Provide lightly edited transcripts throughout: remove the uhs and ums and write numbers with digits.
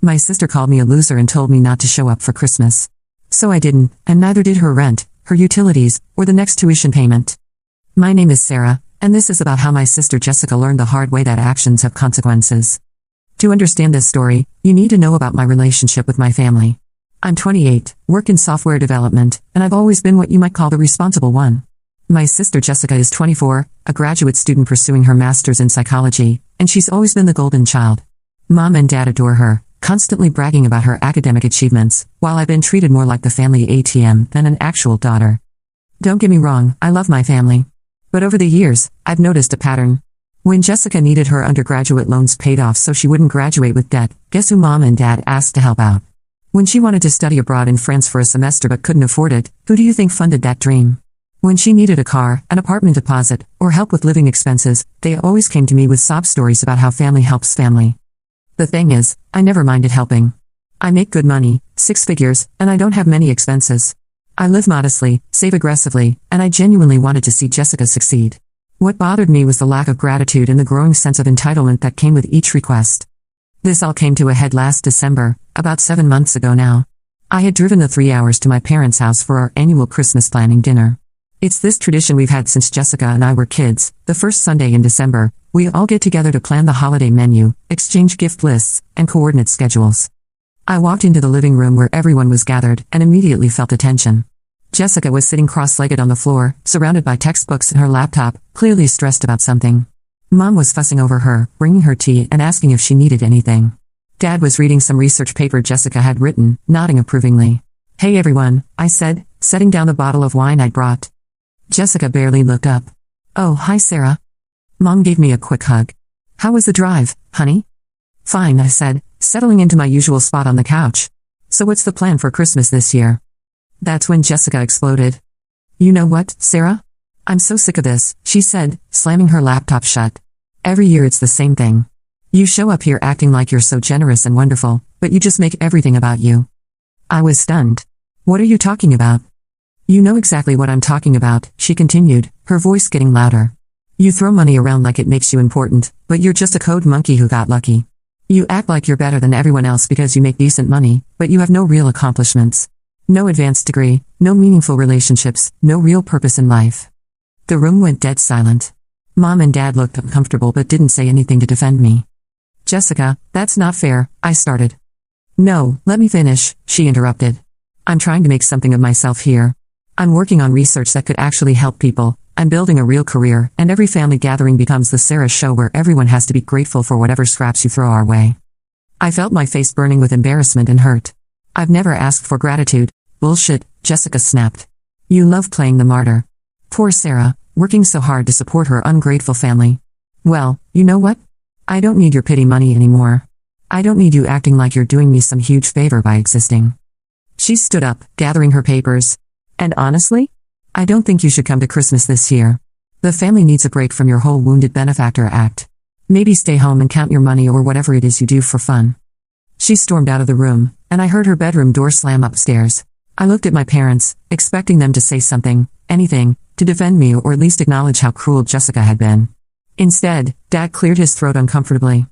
My sister called me a loser and told me not to show up for Christmas. So I didn't, and neither did her rent, her utilities, or the next tuition payment. My name is Sarah, and this is about how my sister Jessica learned the hard way that actions have consequences. To understand this story, you need to know about my relationship with my family. I'm 28, work in software development, and I've always been what you might call the responsible one. My sister Jessica is 24, a graduate student pursuing her master's in psychology, and she's always been the golden child. Mom and Dad adore her, constantly bragging about her academic achievements, while I've been treated more like the family ATM than an actual daughter. Don't get me wrong, I love my family. But over the years, I've noticed a pattern. When Jessica needed her undergraduate loans paid off so she wouldn't graduate with debt, guess who Mom and Dad asked to help out? When she wanted to study abroad in France for a semester but couldn't afford it, who do you think funded that dream? When she needed a car, an apartment deposit, or help with living expenses, they always came to me with sob stories about how family helps family. The thing is, I never minded helping. I make good money, 6 figures, and I don't have many expenses. I live modestly, save aggressively, and I genuinely wanted to see Jessica succeed. What bothered me was the lack of gratitude and the growing sense of entitlement that came with each request. This all came to a head last December, about 7 months ago now. I had driven the 3 hours to my parents' house for our annual Christmas planning dinner. It's this tradition we've had since Jessica and I were kids. The first Sunday in December, we all get together to plan the holiday menu, exchange gift lists, and coordinate schedules. I walked into the living room where everyone was gathered and immediately felt the tension. Jessica was sitting cross-legged on the floor, surrounded by textbooks and her laptop, clearly stressed about something. Mom was fussing over her, bringing her tea and asking if she needed anything. Dad was reading some research paper Jessica had written, nodding approvingly. "Hey everyone," I said, setting down the bottle of wine I'd brought. Jessica barely looked up. "Oh, hi Sarah." Mom gave me a quick hug. "How was the drive, honey?" "Fine," I said, settling into my usual spot on the couch. "So what's the plan for Christmas this year?" That's when Jessica exploded. "You know what, Sarah? I'm so sick of this," she said, slamming her laptop shut. "Every year it's the same thing. You show up here acting like you're so generous and wonderful, but you just make everything about you." I was stunned. "What are you talking about?" "You know exactly what I'm talking about," she continued, her voice getting louder. "You throw money around like it makes you important, but you're just a code monkey who got lucky. You act like you're better than everyone else because you make decent money, but you have no real accomplishments. No advanced degree, no meaningful relationships, no real purpose in life." The room went dead silent. Mom and Dad looked uncomfortable but didn't say anything to defend me. "Jessica, that's not fair," I started. "No, let me finish," she interrupted. "I'm trying to make something of myself here. I'm working on research that could actually help people. I'm building a real career, and every family gathering becomes the Sarah show where everyone has to be grateful for whatever scraps you throw our way." I felt my face burning with embarrassment and hurt. "I've never asked for gratitude." "Bullshit," Jessica snapped. "You love playing the martyr. Poor Sarah, working so hard to support her ungrateful family. Well, you know what? I don't need your pity money anymore. I don't need you acting like you're doing me some huge favor by existing." She stood up, gathering her papers. "And honestly, I don't think you should come to Christmas this year. The family needs a break from your whole wounded benefactor act. Maybe stay home and count your money or whatever it is you do for fun." She stormed out of the room, and I heard her bedroom door slam upstairs. I looked at my parents, expecting them to say something, anything, to defend me or at least acknowledge how cruel Jessica had been. Instead, Dad cleared his throat uncomfortably.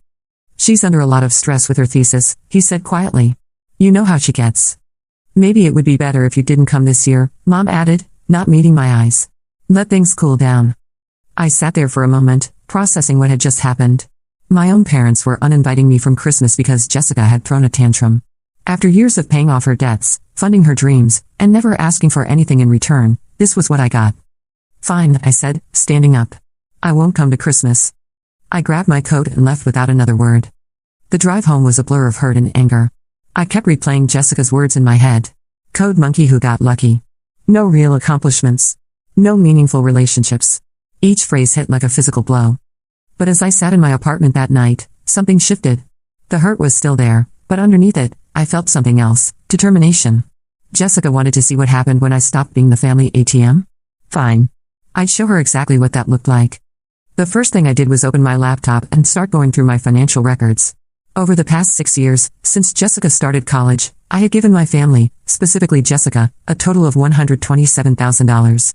"She's under a lot of stress with her thesis," he said quietly. "You know how she gets." "Maybe it would be better if you didn't come this year," Mom added, not meeting my eyes. "Let things cool down." I sat there for a moment, processing what had just happened. My own parents were uninviting me from Christmas because Jessica had thrown a tantrum. After years of paying off her debts, funding her dreams, and never asking for anything in return, this was what I got. "Fine," I said, standing up. "I won't come to Christmas." I grabbed my coat and left without another word. The drive home was a blur of hurt and anger. I kept replaying Jessica's words in my head. Code monkey who got lucky. No real accomplishments. No meaningful relationships. Each phrase hit like a physical blow. But as I sat in my apartment that night, something shifted. The hurt was still there, but underneath it, I felt something else, determination. Jessica wanted to see what happened when I stopped being the family ATM? Fine. I'd show her exactly what that looked like. The first thing I did was open my laptop and start going through my financial records. Over the past 6 years, since Jessica started college, I had given my family, specifically Jessica, a total of $127,000.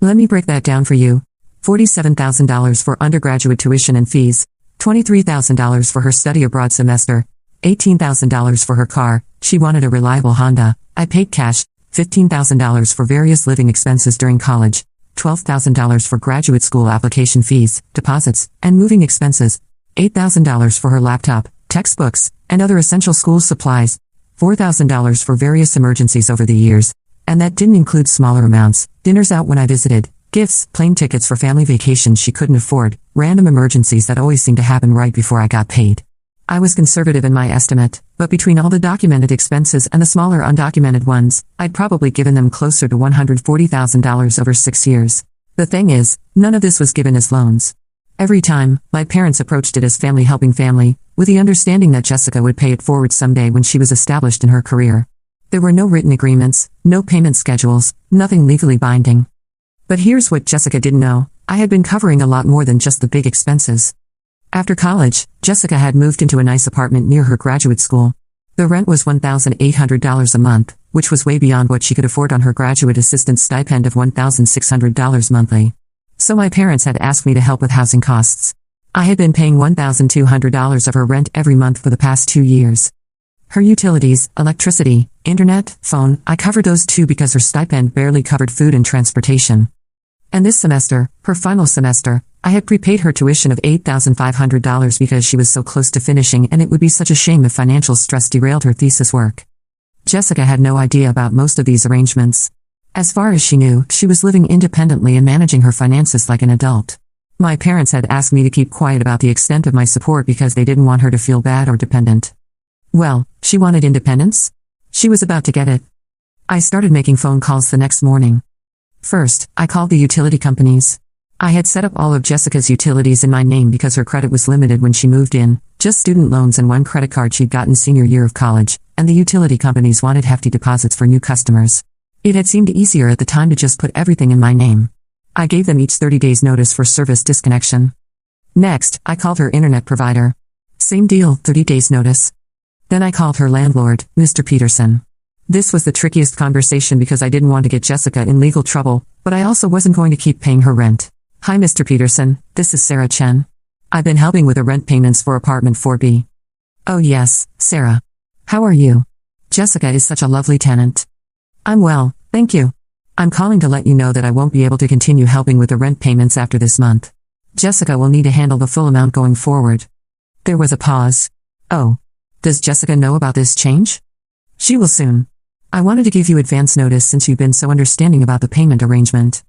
Let me break that down for you. $47,000 for undergraduate tuition and fees, $23,000 for her study abroad semester, $18,000 for her car, she wanted a reliable Honda. I paid cash, $15,000 for various living expenses during college, $12,000 for graduate school application fees, deposits, and moving expenses, $8,000 for her laptop, textbooks, and other essential school supplies, $4,000 for various emergencies over the years, and that didn't include smaller amounts, dinners out when I visited, gifts, plane tickets for family vacations she couldn't afford, random emergencies that always seemed to happen right before I got paid. I was conservative in my estimate, but between all the documented expenses and the smaller undocumented ones, I'd probably given them closer to $140,000 over 6 years. The thing is, none of this was given as loans. Every time, my parents approached it as family helping family, with the understanding that Jessica would pay it forward someday when she was established in her career. There were no written agreements, no payment schedules, nothing legally binding. But here's what Jessica didn't know: I had been covering a lot more than just the big expenses. After college, Jessica had moved into a nice apartment near her graduate school. The rent was $1,800 a month, which was way beyond what she could afford on her graduate assistant stipend of $1,600 monthly. So my parents had asked me to help with housing costs. I had been paying $1,200 of her rent every month for the past 2 years. Her utilities, electricity, internet, phone, I covered those too because her stipend barely covered food and transportation. And this semester, her final semester, I had prepaid her tuition of $8,500 because she was so close to finishing and it would be such a shame if financial stress derailed her thesis work. Jessica had no idea about most of these arrangements. As far as she knew, she was living independently and managing her finances like an adult. My parents had asked me to keep quiet about the extent of my support because they didn't want her to feel bad or dependent. Well, she wanted independence? She was about to get it. I started making phone calls the next morning. First, I called the utility companies. I had set up all of Jessica's utilities in my name because her credit was limited when she moved in, just student loans and one credit card she'd gotten senior year of college, and the utility companies wanted hefty deposits for new customers. It had seemed easier at the time to just put everything in my name. I gave them each 30 days notice for service disconnection. Next, I called her internet provider. Same deal, 30 days notice. Then I called her landlord, Mr. Peterson. This was the trickiest conversation because I didn't want to get Jessica in legal trouble, but I also wasn't going to keep paying her rent. Hi Mr. Peterson, this is Sarah Chen. I've been helping with the rent payments for apartment 4B. Oh yes, Sarah. How are you? Jessica is such a lovely tenant. I'm well, thank you. I'm calling to let you know that I won't be able to continue helping with the rent payments after this month. Jessica will need to handle the full amount going forward. There was a pause. Oh. Does Jessica know about this change? She will soon. I wanted to give you advance notice since you've been so understanding about the payment arrangement.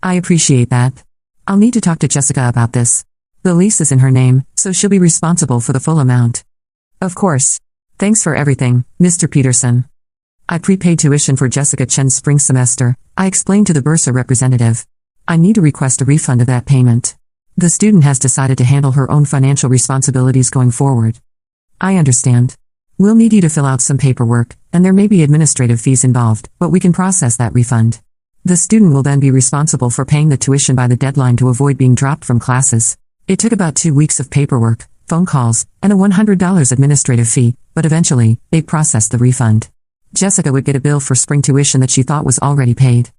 I appreciate that. I'll need to talk to Jessica about this. The lease is in her name, so she'll be responsible for the full amount. Of course. Thanks for everything, Mr. Peterson. I prepaid tuition for Jessica Chen's spring semester. I explained to the Bursa representative. I need to request a refund of that payment. The student has decided to handle her own financial responsibilities going forward. I understand. We'll need you to fill out some paperwork, and there may be administrative fees involved, but we can process that refund. The student will then be responsible for paying the tuition by the deadline to avoid being dropped from classes. It took about 2 weeks of paperwork, phone calls, and a $100 administrative fee, but eventually, they processed the refund. Jessica would get a bill for spring tuition that she thought was already paid.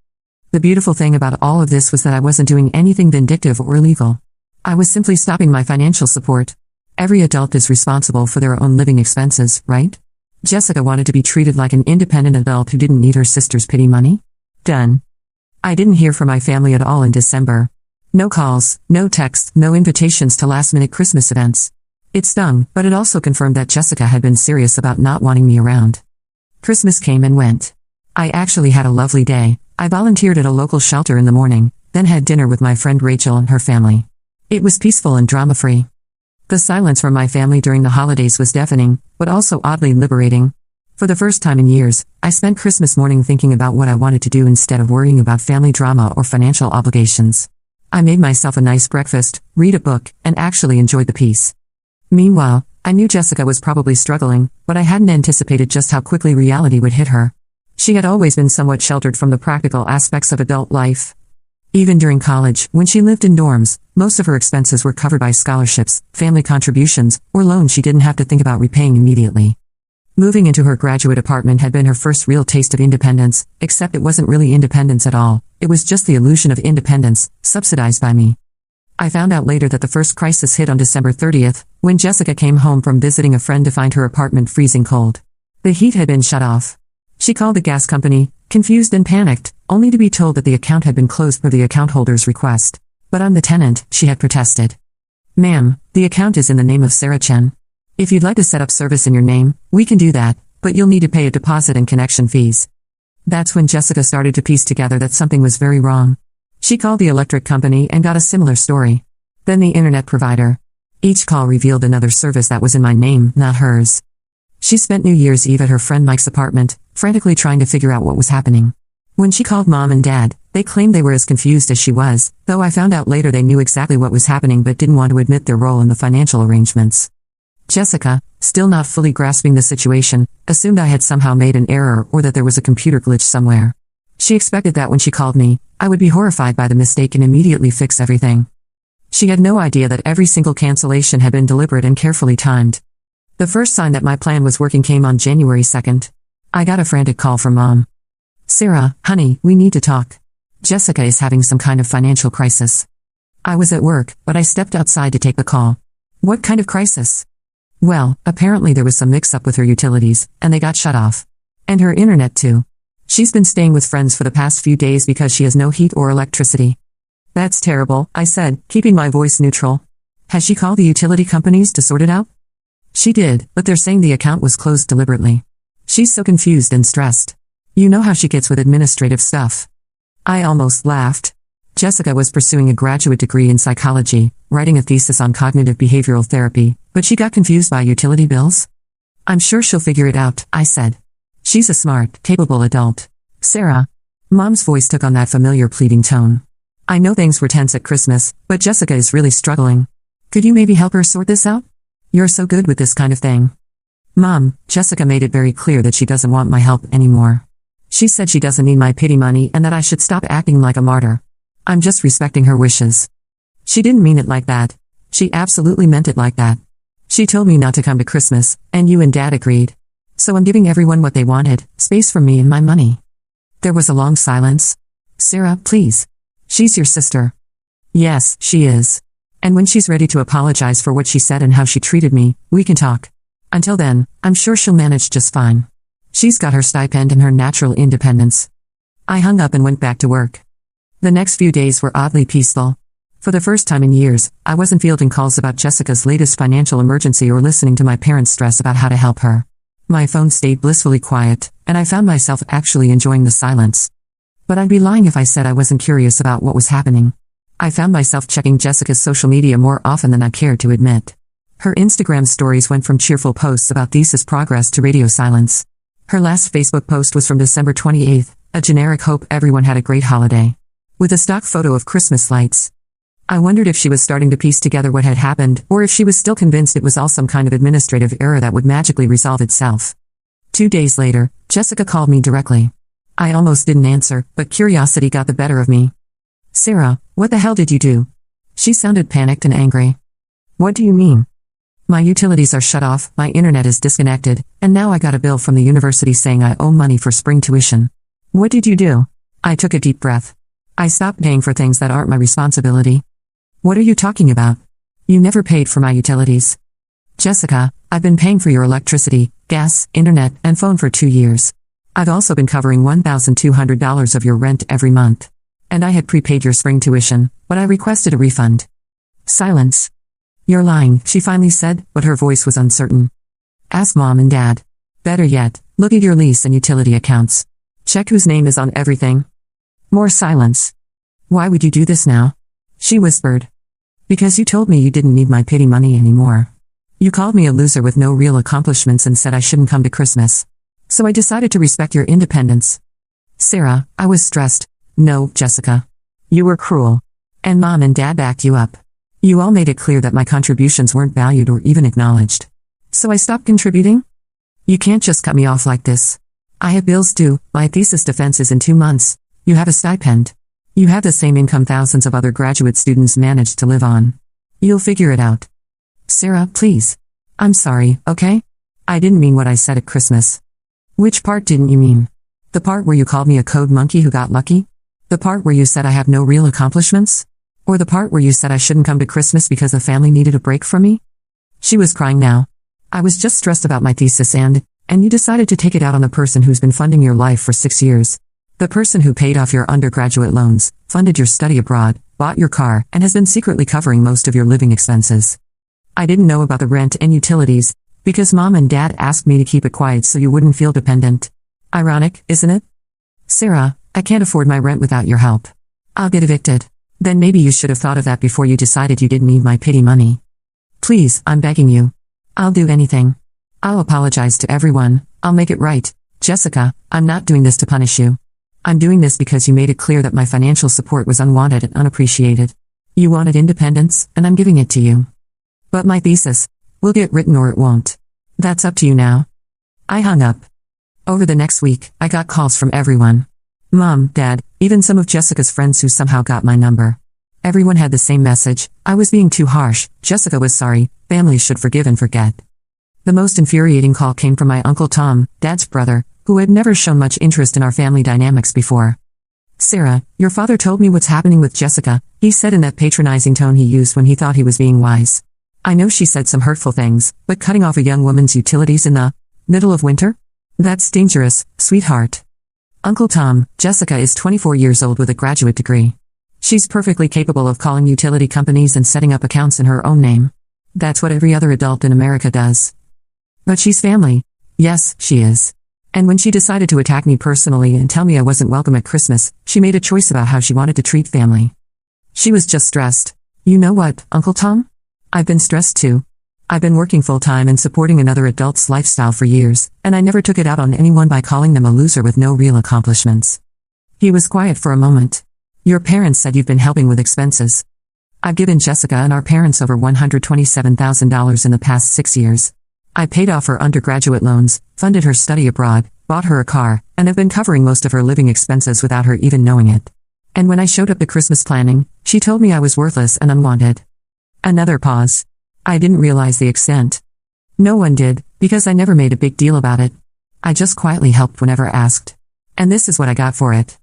The beautiful thing about all of this was that I wasn't doing anything vindictive or illegal. I was simply stopping my financial support. Every adult is responsible for their own living expenses, right? Jessica wanted to be treated like an independent adult who didn't need her sister's pity money. Done. I didn't hear from my family at all in December. No calls, no texts, no invitations to last-minute Christmas events. It stung, but it also confirmed that Jessica had been serious about not wanting me around. Christmas came and went. I actually had a lovely day. I volunteered at a local shelter in the morning, then had dinner with my friend Rachel and her family. It was peaceful and drama-free. The silence from my family during the holidays was deafening, but also oddly liberating. For the first time in years, I spent Christmas morning thinking about what I wanted to do instead of worrying about family drama or financial obligations. I made myself a nice breakfast, read a book, and actually enjoyed the peace. Meanwhile, I knew Jessica was probably struggling, but I hadn't anticipated just how quickly reality would hit her. She had always been somewhat sheltered from the practical aspects of adult life. Even during college, when she lived in dorms, most of her expenses were covered by scholarships, family contributions, or loans she didn't have to think about repaying immediately. Moving into her graduate apartment had been her first real taste of independence, except it wasn't really independence at all. It was just the illusion of independence, subsidized by me. I found out later that the first crisis hit on December 30th, When Jessica came home from visiting a friend to find her apartment freezing cold. The heat had been shut off. She called the gas company, confused and panicked, only to be told that the account had been closed per the account holder's request. But I'm the tenant, she had protested. Ma'am, the account is in the name of Sarah Chen. If you'd like to set up service in your name, we can do that, but you'll need to pay a deposit and connection fees. That's when Jessica started to piece together that something was very wrong. She called the electric company and got a similar story. Then the internet provider. Each call revealed another service that was in my name, not hers. She spent New Year's Eve at her friend Mike's apartment, frantically trying to figure out what was happening. When she called Mom and Dad, they claimed they were as confused as she was, though I found out later they knew exactly what was happening but didn't want to admit their role in the financial arrangements. Jessica, still not fully grasping the situation, assumed I had somehow made an error or that there was a computer glitch somewhere. She expected that when she called me, I would be horrified by the mistake and immediately fix everything. She had no idea that every single cancellation had been deliberate and carefully timed. The first sign that my plan was working came on January 2nd. I got a frantic call from Mom. Sarah, honey, we need to talk. Jessica is having some kind of financial crisis. I was at work, but I stepped outside to take the call. What kind of crisis? Well, apparently there was some mix-up with her utilities, and they got shut off. And her internet too. She's been staying with friends for the past few days because she has no heat or electricity. That's terrible, I said, keeping my voice neutral. Has she called the utility companies to sort it out? She did, but they're saying the account was closed deliberately. She's so confused and stressed. You know how she gets with administrative stuff. I almost laughed. Jessica was pursuing a graduate degree in psychology, writing a thesis on cognitive behavioral therapy, but she got confused by utility bills? I'm sure she'll figure it out, I said. She's a smart, capable adult. Sarah. Mom's voice took on that familiar pleading tone. I know things were tense at Christmas, but Jessica is really struggling. Could you maybe help her sort this out? You're so good with this kind of thing. Mom, Jessica made it very clear that she doesn't want my help anymore. She said she doesn't need my pity money and that I should stop acting like a martyr. I'm just respecting her wishes. She didn't mean it like that. She absolutely meant it like that. She told me not to come to Christmas, and you and Dad agreed. So I'm giving everyone what they wanted, space from me and my money. There was a long silence. Sarah, please. She's your sister. Yes, she is. And when she's ready to apologize for what she said and how she treated me, we can talk. Until then, I'm sure she'll manage just fine. She's got her stipend and her natural independence. I hung up and went back to work. The next few days were oddly peaceful. For the first time in years, I wasn't fielding calls about Jessica's latest financial emergency or listening to my parents stress about how to help her. My phone stayed blissfully quiet, and I found myself actually enjoying the silence. But I'd be lying if I said I wasn't curious about what was happening. I found myself checking Jessica's social media more often than I cared to admit. Her Instagram stories went from cheerful posts about thesis progress to radio silence. Her last Facebook post was from December 28th, a generic hope everyone had a great holiday. With a stock photo of Christmas lights. I wondered if she was starting to piece together what had happened, or if she was still convinced it was all some kind of administrative error that would magically resolve itself. 2 days later, Jessica called me directly. I almost didn't answer, but curiosity got the better of me. Sarah, what the hell did you do? She sounded panicked and angry. What do you mean? My utilities are shut off, my internet is disconnected, and now I got a bill from the university saying I owe money for spring tuition. What did you do? I took a deep breath. I stopped paying for things that aren't my responsibility. What are you talking about? You never paid for my utilities. Jessica, I've been paying for your electricity, gas, internet, and phone for 2 years. I've also been covering $1,200 of your rent every month. And I had prepaid your spring tuition, but I requested a refund. Silence. You're lying, she finally said, but her voice was uncertain. Ask Mom and Dad. Better yet, look at your lease and utility accounts. Check whose name is on everything. More silence. Why would you do this now? She whispered. Because you told me you didn't need my pity money anymore. You called me a loser with no real accomplishments and said I shouldn't come to Christmas. So I decided to respect your independence. Sarah, I was stressed. No, Jessica. You were cruel. And Mom and Dad backed you up. You all made it clear that my contributions weren't valued or even acknowledged. So I stopped contributing? You can't just cut me off like this. I have bills due, my thesis defense is in 2 months. You have a stipend. You have the same income thousands of other graduate students manage to live on. You'll figure it out. Sarah, please. I'm sorry, okay? I didn't mean what I said at Christmas. Which part didn't you mean? The part where you called me a code monkey who got lucky? The part where you said I have no real accomplishments? Or the part where you said I shouldn't come to Christmas because the family needed a break from me? She was crying now. I was just stressed about my thesis and you decided to take it out on the person who's been funding your life for 6 years. The person who paid off your undergraduate loans, funded your study abroad, bought your car, and has been secretly covering most of your living expenses. I didn't know about the rent and utilities, because Mom and Dad asked me to keep it quiet so you wouldn't feel dependent. Ironic, isn't it? Sarah, I can't afford my rent without your help. I'll get evicted. Then maybe you should have thought of that before you decided you didn't need my pity money. Please, I'm begging you. I'll do anything. I'll apologize to everyone, I'll make it right. Jessica, I'm not doing this to punish you. I'm doing this because you made it clear that my financial support was unwanted and unappreciated. You wanted independence, and I'm giving it to you. But my thesis will get written or it won't. That's up to you now. I hung up. Over the next week, I got calls from everyone. Mom, Dad, even some of Jessica's friends who somehow got my number. Everyone had the same message: I was being too harsh, Jessica was sorry, families should forgive and forget. The most infuriating call came from my Uncle Tom, Dad's brother, who had never shown much interest in our family dynamics before. Sarah, your father told me what's happening with Jessica, he said in that patronizing tone he used when he thought he was being wise. I know she said some hurtful things, but cutting off a young woman's utilities in the middle of winter? That's dangerous, sweetheart. Uncle Tom, Jessica is 24 years old with a graduate degree. She's perfectly capable of calling utility companies and setting up accounts in her own name. That's what every other adult in America does. But she's family. Yes, she is. And when she decided to attack me personally and tell me I wasn't welcome at Christmas, she made a choice about how she wanted to treat family. She was just stressed. You know what, Uncle Tom? I've been stressed too. I've been working full-time and supporting another adult's lifestyle for years, and I never took it out on anyone by calling them a loser with no real accomplishments. He was quiet for a moment. Your parents said you've been helping with expenses. I've given Jessica and our parents over $127,000 in the past 6 years. I paid off her undergraduate loans, funded her study abroad, bought her a car, and have been covering most of her living expenses without her even knowing it. And when I showed up to Christmas planning, she told me I was worthless and unwanted. Another pause. I didn't realize the extent. No one did, because I never made a big deal about it. I just quietly helped whenever asked. And this is what I got for it.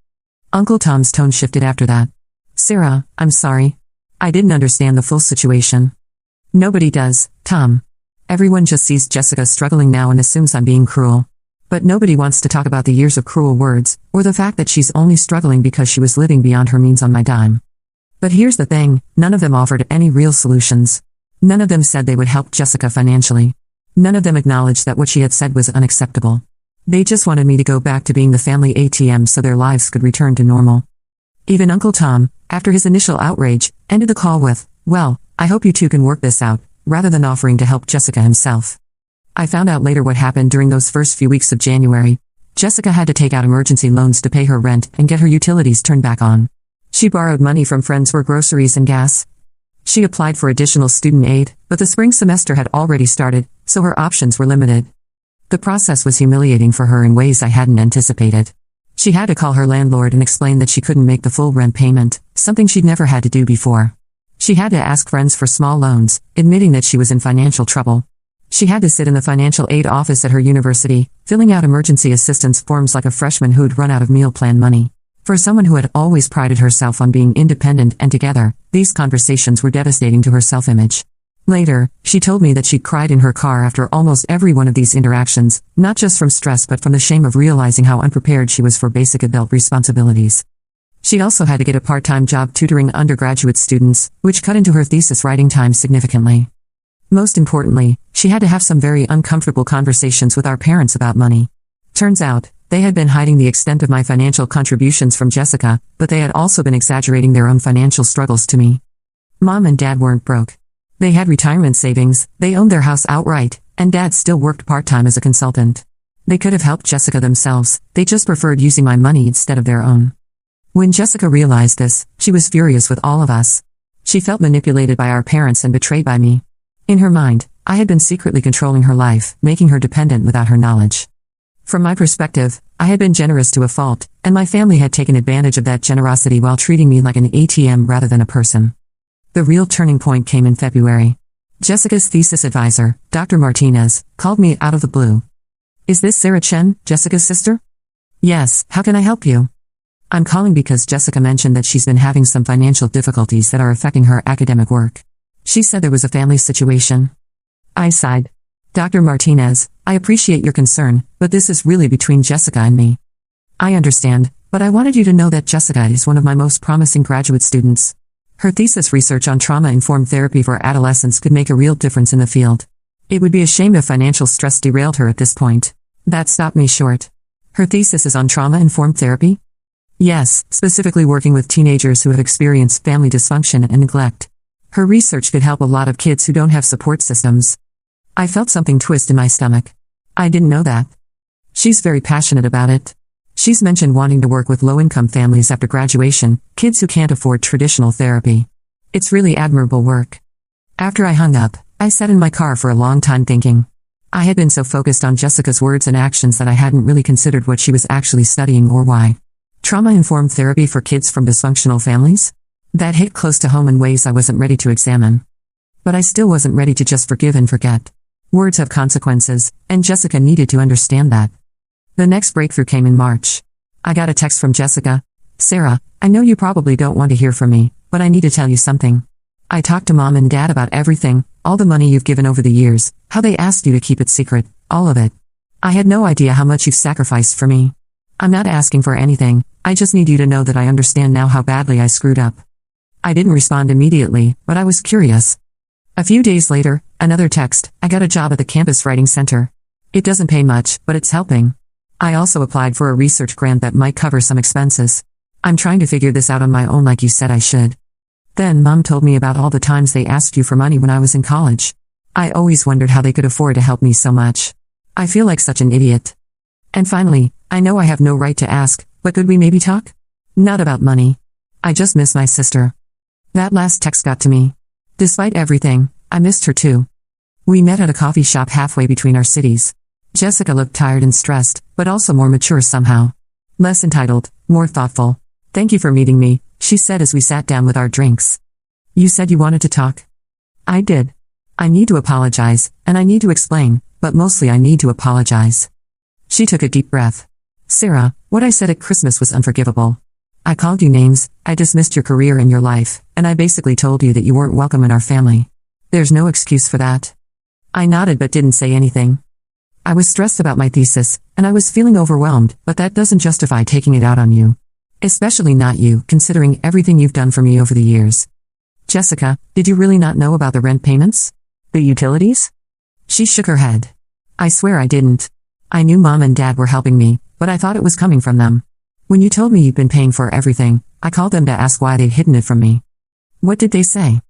Uncle Tom's tone shifted after that. Sarah, I'm sorry. I didn't understand the full situation. Nobody does, Tom. Everyone just sees Jessica struggling now and assumes I'm being cruel. But nobody wants to talk about the years of cruel words, or the fact that she's only struggling because she was living beyond her means on my dime. But here's the thing, none of them offered any real solutions. None of them said they would help Jessica financially. None of them acknowledged that what she had said was unacceptable. They just wanted me to go back to being the family ATM so their lives could return to normal. Even Uncle Tom, after his initial outrage, ended the call with, well, I hope you two can work this out, rather than offering to help Jessica himself. I found out later what happened during those first few weeks of January. Jessica had to take out emergency loans to pay her rent and get her utilities turned back on. She borrowed money from friends for groceries and gas. She applied for additional student aid, but the spring semester had already started, so her options were limited. The process was humiliating for her in ways I hadn't anticipated. She had to call her landlord and explain that she couldn't make the full rent payment, something she'd never had to do before. She had to ask friends for small loans, admitting that she was in financial trouble. She had to sit in the financial aid office at her university, filling out emergency assistance forms like a freshman who'd run out of meal plan money. For someone who had always prided herself on being independent and together, these conversations were devastating to her self-image. Later, she told me that she'd cried in her car after almost every one of these interactions, not just from stress but from the shame of realizing how unprepared she was for basic adult responsibilities. She also had to get a part-time job tutoring undergraduate students, which cut into her thesis writing time significantly. Most importantly, she had to have some very uncomfortable conversations with our parents about money. Turns out, they had been hiding the extent of my financial contributions from Jessica, but they had also been exaggerating their own financial struggles to me. Mom and Dad weren't broke. They had retirement savings, they owned their house outright, and Dad still worked part-time as a consultant. They could have helped Jessica themselves, they just preferred using my money instead of their own. When Jessica realized this, she was furious with all of us. She felt manipulated by our parents and betrayed by me. In her mind, I had been secretly controlling her life, making her dependent without her knowledge. From my perspective, I had been generous to a fault, and my family had taken advantage of that generosity while treating me like an ATM rather than a person. The real turning point came in February. Jessica's thesis advisor, Dr. Martinez, called me out of the blue. Is this Sarah Chen, Jessica's sister? Yes, how can I help you? I'm calling because Jessica mentioned that she's been having some financial difficulties that are affecting her academic work. She said there was a family situation. I sighed. Dr. Martinez, I appreciate your concern, but this is really between Jessica and me. I understand, but I wanted you to know that Jessica is one of my most promising graduate students. Her thesis research on trauma-informed therapy for adolescents could make a real difference in the field. It would be a shame if financial stress derailed her at this point. That stopped me short. Her thesis is on trauma-informed therapy? Yes, specifically working with teenagers who have experienced family dysfunction and neglect. Her research could help a lot of kids who don't have support systems. I felt something twist in my stomach. I didn't know that. She's very passionate about it. She's mentioned wanting to work with low-income families after graduation, kids who can't afford traditional therapy. It's really admirable work. After I hung up, I sat in my car for a long time thinking. I had been so focused on Jessica's words and actions that I hadn't really considered what she was actually studying or why. Trauma-informed therapy for kids from dysfunctional families? That hit close to home in ways I wasn't ready to examine. But I still wasn't ready to just forgive and forget. Words have consequences, and Jessica needed to understand that. The next breakthrough came in March. I got a text from Jessica. Sarah, I know you probably don't want to hear from me, but I need to tell you something. I talked to Mom and Dad about everything, all the money you've given over the years, how they asked you to keep it secret, all of it. I had no idea how much you've sacrificed for me. I'm not asking for anything, I just need you to know that I understand now how badly I screwed up. I didn't respond immediately, but I was curious. A few days later, another text, I got a job at the campus writing center. It doesn't pay much, but it's helping. I also applied for a research grant that might cover some expenses. I'm trying to figure this out on my own like you said I should. Then Mom told me about all the times they asked you for money when I was in college. I always wondered how they could afford to help me so much. I feel like such an idiot. And finally, I know I have no right to ask, but could we maybe talk? Not about money. I just miss my sister. That last text got to me. Despite everything, I missed her too. We met at a coffee shop halfway between our cities. Jessica looked tired and stressed, but also more mature somehow. Less entitled, more thoughtful. Thank you for meeting me, she said as we sat down with our drinks. You said you wanted to talk? I did. I need to apologize, and I need to explain, but mostly I need to apologize. She took a deep breath. Sarah, what I said at Christmas was unforgivable. I called you names, I dismissed your career and your life, and I basically told you that you weren't welcome in our family. There's no excuse for that. I nodded but didn't say anything. I was stressed about my thesis, and I was feeling overwhelmed, but that doesn't justify taking it out on you. Especially not you, considering everything you've done for me over the years. Jessica, did you really not know about the rent payments? The utilities? She shook her head. I swear I didn't. I knew Mom and Dad were helping me, but I thought it was coming from them. When you told me you'd been paying for everything, I called them to ask why they'd hidden it from me. What did they say?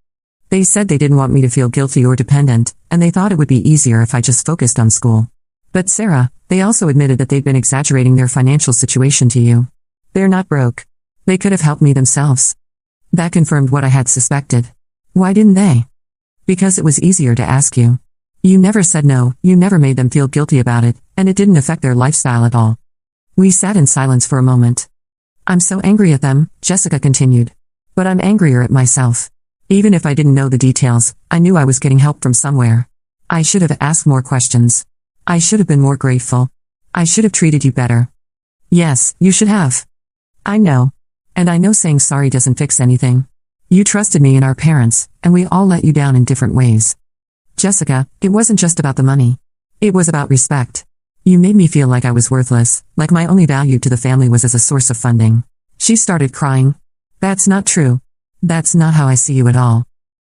They said they didn't want me to feel guilty or dependent, and they thought it would be easier if I just focused on school. But Sarah, they also admitted that they'd been exaggerating their financial situation to you. They're not broke. They could have helped me themselves. That confirmed what I had suspected. Why didn't they? Because it was easier to ask you. You never said no, you never made them feel guilty about it, and it didn't affect their lifestyle at all. We sat in silence for a moment. I'm so angry at them, Jessica continued. But I'm angrier at myself. Even if I didn't know the details, I knew I was getting help from somewhere. I should have asked more questions. I should have been more grateful. I should have treated you better. Yes, you should have. I know. And I know saying sorry doesn't fix anything. You trusted me and our parents, and we all let you down in different ways. Jessica, it wasn't just about the money. It was about respect. You made me feel like I was worthless, like my only value to the family was as a source of funding. She started crying. That's not true. That's not how I see you at all.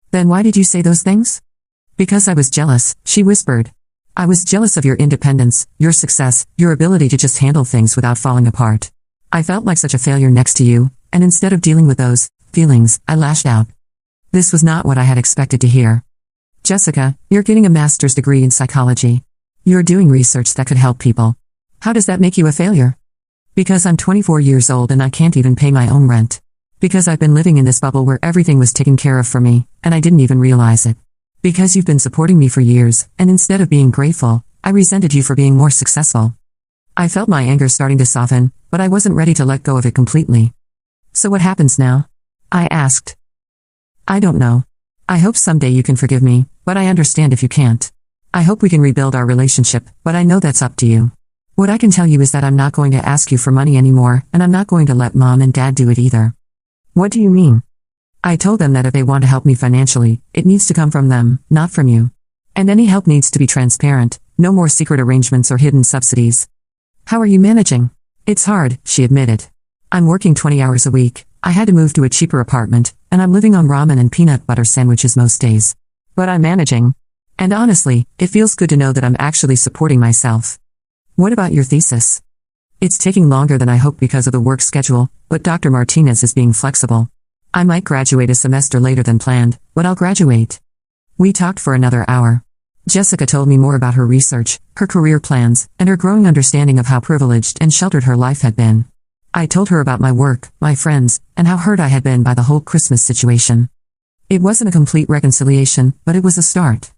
Then why did you say those things? Because I was jealous, she whispered. I was jealous of your independence, your success, your ability to just handle things without falling apart. I felt like such a failure next to you, and instead of dealing with those feelings, I lashed out. This was not what I had expected to hear. Jessica, you're getting a master's degree in psychology. You're doing research that could help people. How does that make you a failure? Because I'm 24 years old and I can't even pay my own rent. Because I've been living in this bubble where everything was taken care of for me, and I didn't even realize it. Because you've been supporting me for years, and instead of being grateful, I resented you for being more successful. I felt my anger starting to soften, but I wasn't ready to let go of it completely. So what happens now? I asked. I don't know. I hope someday you can forgive me, but I understand if you can't. I hope we can rebuild our relationship, but I know that's up to you. What I can tell you is that I'm not going to ask you for money anymore, and I'm not going to let Mom and Dad do it either. What do you mean? I told them that if they want to help me financially, it needs to come from them, not from you. And any help needs to be transparent, no more secret arrangements or hidden subsidies. How are you managing? It's hard, she admitted. I'm working 20 hours a week, I had to move to a cheaper apartment, and I'm living on ramen and peanut butter sandwiches most days. But I'm managing. And honestly, it feels good to know that I'm actually supporting myself. What about your thesis? It's taking longer than I hoped because of the work schedule, but Dr. Martinez is being flexible. I might graduate a semester later than planned, but I'll graduate. We talked for another hour. Jessica told me more about her research, her career plans, and her growing understanding of how privileged and sheltered her life had been. I told her about my work, my friends, and how hurt I had been by the whole Christmas situation. It wasn't a complete reconciliation, but it was a start.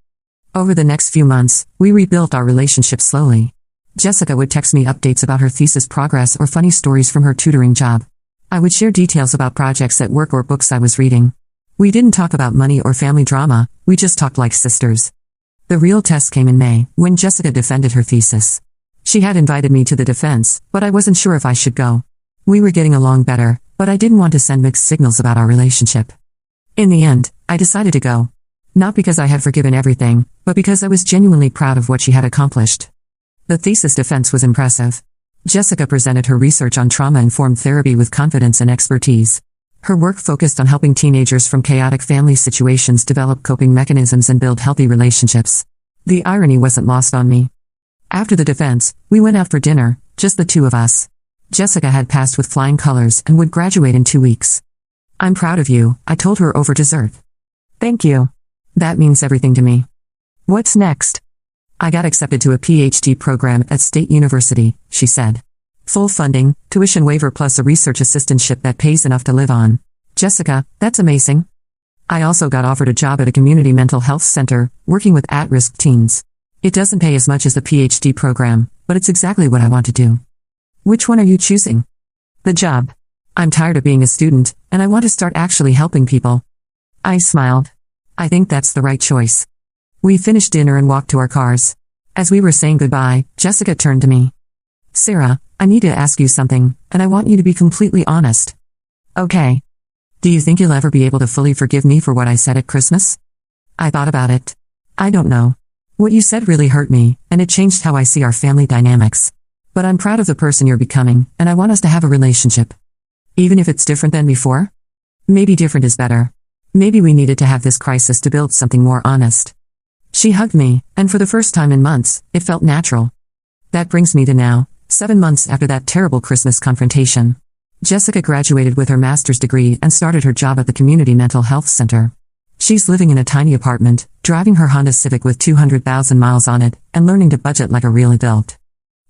Over the next few months, we rebuilt our relationship slowly. Jessica would text me updates about her thesis progress or funny stories from her tutoring job. I would share details about projects at work or books I was reading. We didn't talk about money or family drama, we just talked like sisters. The real test came in May, when Jessica defended her thesis. She had invited me to the defense, but I wasn't sure if I should go. We were getting along better, but I didn't want to send mixed signals about our relationship. In the end, I decided to go. Not because I had forgiven everything, but because I was genuinely proud of what she had accomplished. The thesis defense was impressive. Jessica presented her research on trauma-informed therapy with confidence and expertise. Her work focused on helping teenagers from chaotic family situations develop coping mechanisms and build healthy relationships. The irony wasn't lost on me. After the defense, we went out for dinner, just the two of us. Jessica had passed with flying colors and would graduate in 2 weeks. I'm proud of you, I told her over dessert. Thank you. That means everything to me. What's next? I got accepted to a PhD program at State University, she said. Full funding, tuition waiver plus a research assistantship that pays enough to live on. Jessica, that's amazing. I also got offered a job at a community mental health center, working with at-risk teens. It doesn't pay as much as the PhD program, but it's exactly what I want to do. Which one are you choosing? The job. I'm tired of being a student, and I want to start actually helping people. I smiled. I think that's the right choice. We finished dinner and walked to our cars. As we were saying goodbye, Jessica turned to me. Sarah, I need to ask you something, and I want you to be completely honest. Okay. Do you think you'll ever be able to fully forgive me for what I said at Christmas? I thought about it. I don't know. What you said really hurt me, and it changed how I see our family dynamics. But I'm proud of the person you're becoming, and I want us to have a relationship. Even if it's different than before? Maybe different is better. Maybe we needed to have this crisis to build something more honest. She hugged me, and for the first time in months, it felt natural. That brings me to now, 7 months after that terrible Christmas confrontation. Jessica graduated with her master's degree and started her job at the Community Mental Health Center. She's living in a tiny apartment, driving her Honda Civic with 200,000 miles on it, and learning to budget like a real adult.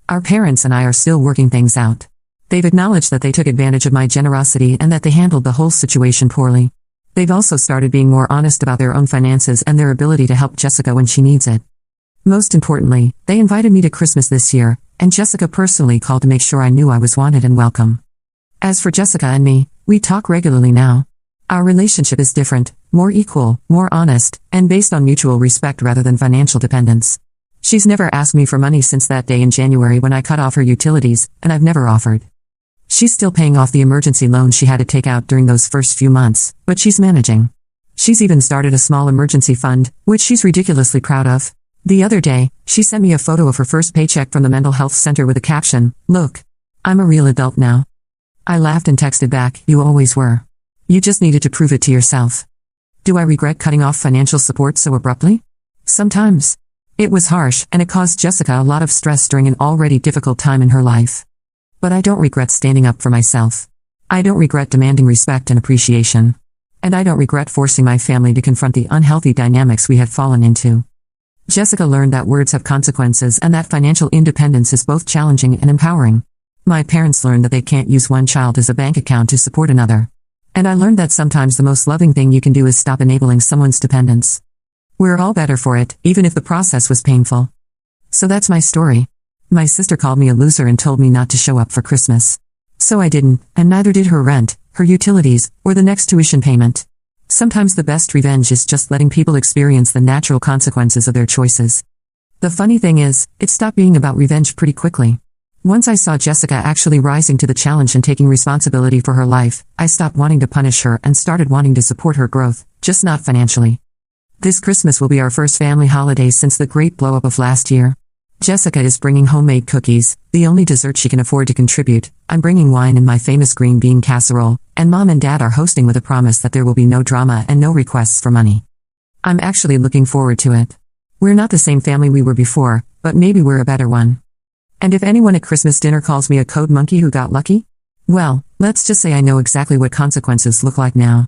Our parents and I are still working things out. They've acknowledged that they took advantage of my generosity and that they handled the whole situation poorly. They've also started being more honest about their own finances and their ability to help Jessica when she needs it. Most importantly, they invited me to Christmas this year, and Jessica personally called to make sure I knew I was wanted and welcome. As for Jessica and me, we talk regularly now. Our relationship is different, more equal, more honest, and based on mutual respect rather than financial dependence. She's never asked me for money since that day in January when I cut off her utilities, and I've never offered. She's still paying off the emergency loan she had to take out during those first few months, but she's managing. She's even started a small emergency fund, which she's ridiculously proud of. The other day, she sent me a photo of her first paycheck from the mental health center with a caption, "Look, I'm a real adult now." I laughed and texted back, "You always were. You just needed to prove it to yourself." Do I regret cutting off financial support so abruptly? Sometimes. It was harsh, and it caused Jessica a lot of stress during an already difficult time in her life. But I don't regret standing up for myself. I don't regret demanding respect and appreciation. And I don't regret forcing my family to confront the unhealthy dynamics we had fallen into. Jessica learned that words have consequences and that financial independence is both challenging and empowering. My parents learned that they can't use one child as a bank account to support another. And I learned that sometimes the most loving thing you can do is stop enabling someone's dependence. We're all better for it, even if the process was painful. So that's my story. My sister called me a loser and told me not to show up for Christmas. So I didn't, and neither did her rent, her utilities, or the next tuition payment. Sometimes the best revenge is just letting people experience the natural consequences of their choices. The funny thing is, it stopped being about revenge pretty quickly. Once I saw Jessica actually rising to the challenge and taking responsibility for her life, I stopped wanting to punish her and started wanting to support her growth, just not financially. This Christmas will be our first family holiday since the great blow-up of last year. Jessica is bringing homemade cookies, the only dessert she can afford to contribute. I'm bringing wine and my famous green bean casserole, and Mom and Dad are hosting with a promise that there will be no drama and no requests for money. I'm actually looking forward to it. We're not the same family we were before, but maybe we're a better one. And if anyone at Christmas dinner calls me a code monkey who got lucky, well, let's just say I know exactly what consequences look like now.